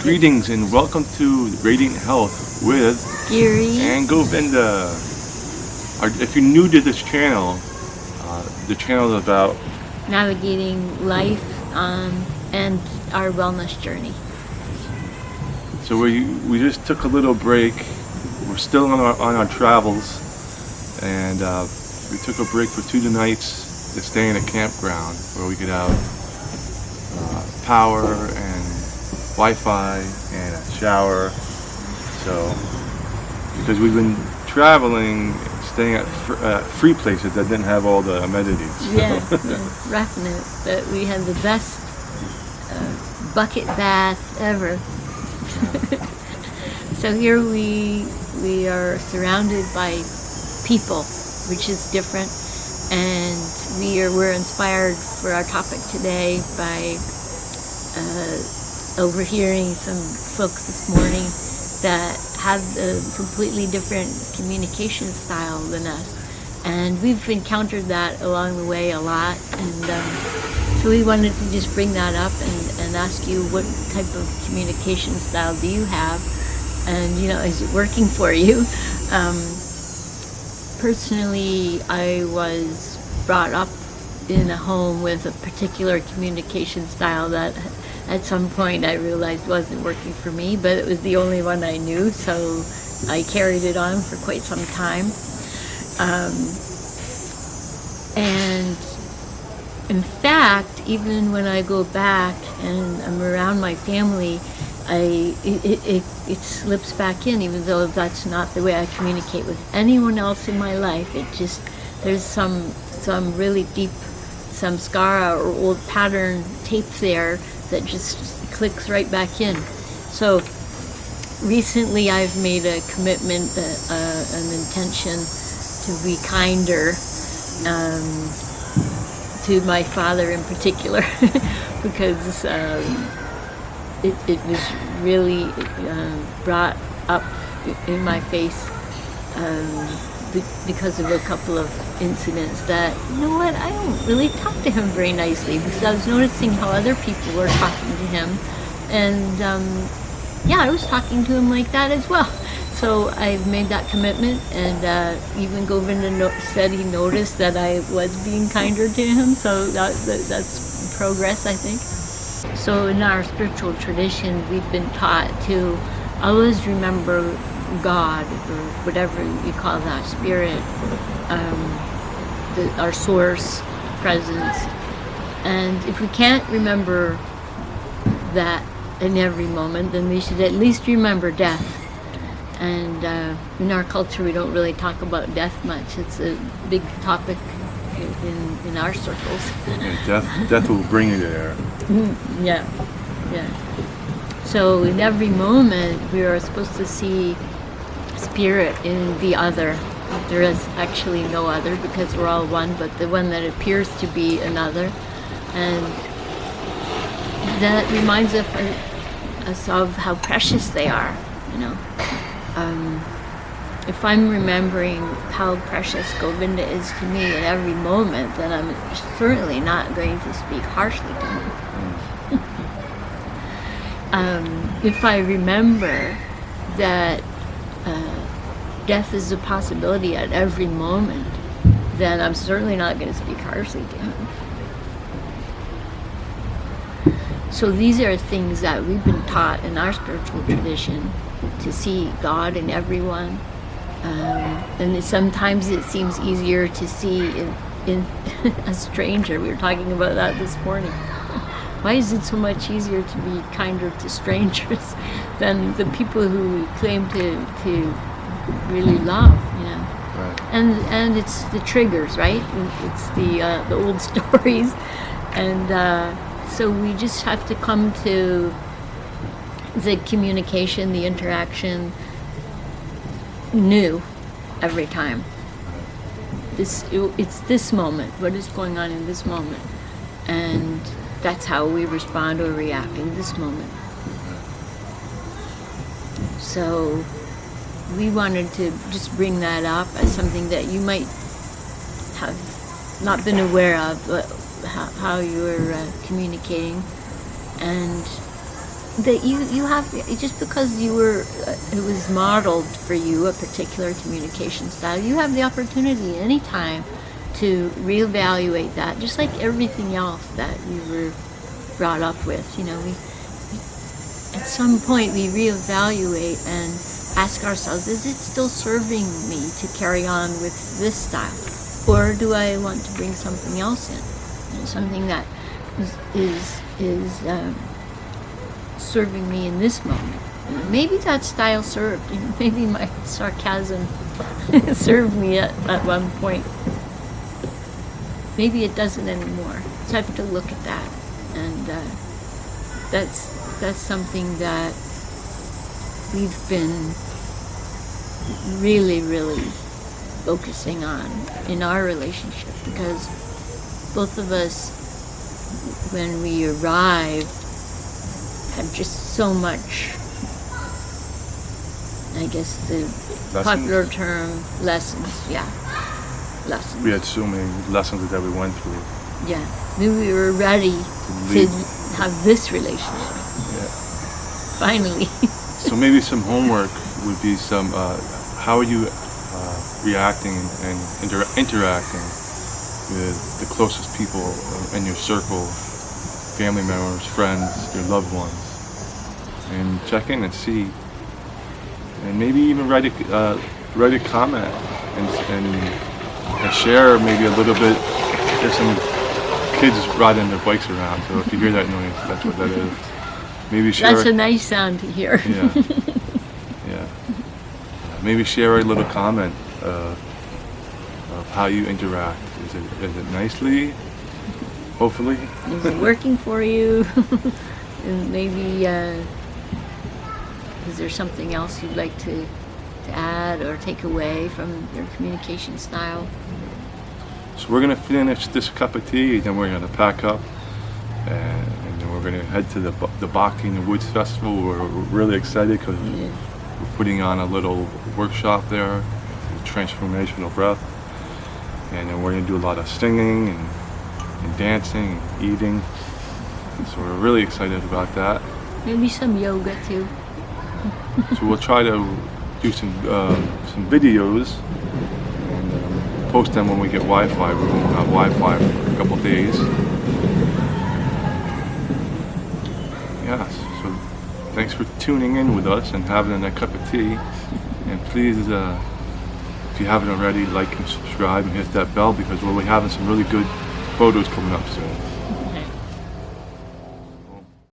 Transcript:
Greetings and welcome to Radiant Health with Giri. and Govinda. If you're new to this channel, the channel is about Navigating life and our wellness journey. So we just took a little break. We're still on our travels, and we took a break for 2 nights to stay in a campground where we could have power and Wi-Fi and a shower. So because we've been traveling, staying at free places that didn't have all the amenities. Yeah, roughing it. But we had the best bucket bath ever. So here we are surrounded by people, which is different, and we're inspired for our topic today by overhearing some folks this morning that have a completely different communication style than us, and we've encountered that along the way a lot, and so we wanted to just bring that up and ask you, what type of communication style do you have, and is it working for you? Personally, I was brought up in a home with a particular communication style that at some point I realized wasn't working for me, but it was the only one I knew, so I carried it on for quite some time. And in fact, even when I go back and I'm around my family, it slips back in, even though that's not the way I communicate with anyone else in my life. There's some really deep, some scar or old pattern tape there that just clicks right back in. So recently I've made a commitment, an intention to be kinder to my father in particular, because it was really brought up in my face because of a couple of incidents that, I don't really talk to him very nicely, because I was noticing how other people were talking to him, and I was talking to him like that as well. So I've made that commitment, and even Govinda said he noticed that I was being kinder to him, so that's progress, I think. So in our spiritual tradition, we've been taught to always remember God, or whatever you call that, spirit, our source, presence. And if we can't remember that in every moment, then we should at least remember death. And in our culture, we don't really talk about death much. It's a big topic in our circles. And death will bring you there. Yeah. So in every moment, we are supposed to see spirit in the other. There is actually no other, because we're all one, but the one that appears to be another. And that reminds us of how precious they are, If I'm remembering how precious Govinda is to me in every moment, then I'm certainly not going to speak harshly to him. If I remember that death is a possibility at every moment, then I'm certainly not going to speak harshly to him. So these are things that we've been taught in our spiritual tradition, to see God in everyone. And sometimes it seems easier to see in a stranger. We were talking about that this morning. Why is it so much easier to be kinder to strangers than the people who we claim to really love, Right. And it's the triggers, right? It's the old stories, and so we just have to come to the communication, the interaction, new every time. It's this moment. What is going on in this moment, and that's how we respond or react in this moment. So we wanted to just bring that up as something that you might have not been aware of, but how you were communicating, and that you have, just because you were it was modeled for you a particular communication style, you have the opportunity anytime to reevaluate that, just like everything else that you were brought up with. We at some point we reevaluate and ask ourselves, is it still serving me to carry on with this style, or do I want to bring something else in? Something that is serving me in this moment. Maybe that style served. Maybe my sarcasm served me at one point. Maybe it doesn't anymore. So I have to look at that, and that's something that we've been really focusing on in our relationship, because both of us, when we arrived, had just so much, I guess the popular term, lessons. Lessons. We had so many lessons that we went through. Yeah, we were ready to have this relationship. Yeah. Finally. So maybe some homework would be some, how are you reacting and interacting with the closest people in your circle, family members, friends, your loved ones, and check in and see, and maybe even write a comment and share maybe a little bit. There's some kids riding their bikes around, so if you hear that noise, that's what that is. Maybe share. That's a nice sound to hear. Yeah. Maybe share a little comment of how you interact. Is it nicely? Hopefully. Is it working for you? And maybe is there something else you'd like to add or take away from your communication style? So we're gonna finish this cup of tea, and then we're gonna pack up, and then we're gonna head to the Bhakti in the Woods Festival. We're really excited because we're putting on a little workshop there, transformational breath, and then we're gonna do a lot of singing and dancing and eating. So we're really excited about that. Maybe some yoga too. So we'll try to do some videos and post them when we get Wi-Fi. We won't have Wi-Fi for a couple days. Yes. So thanks for tuning in with us and having a cup of tea. And please, if you haven't already, like and subscribe and hit that bell, because we'll be having some really good photos coming up soon.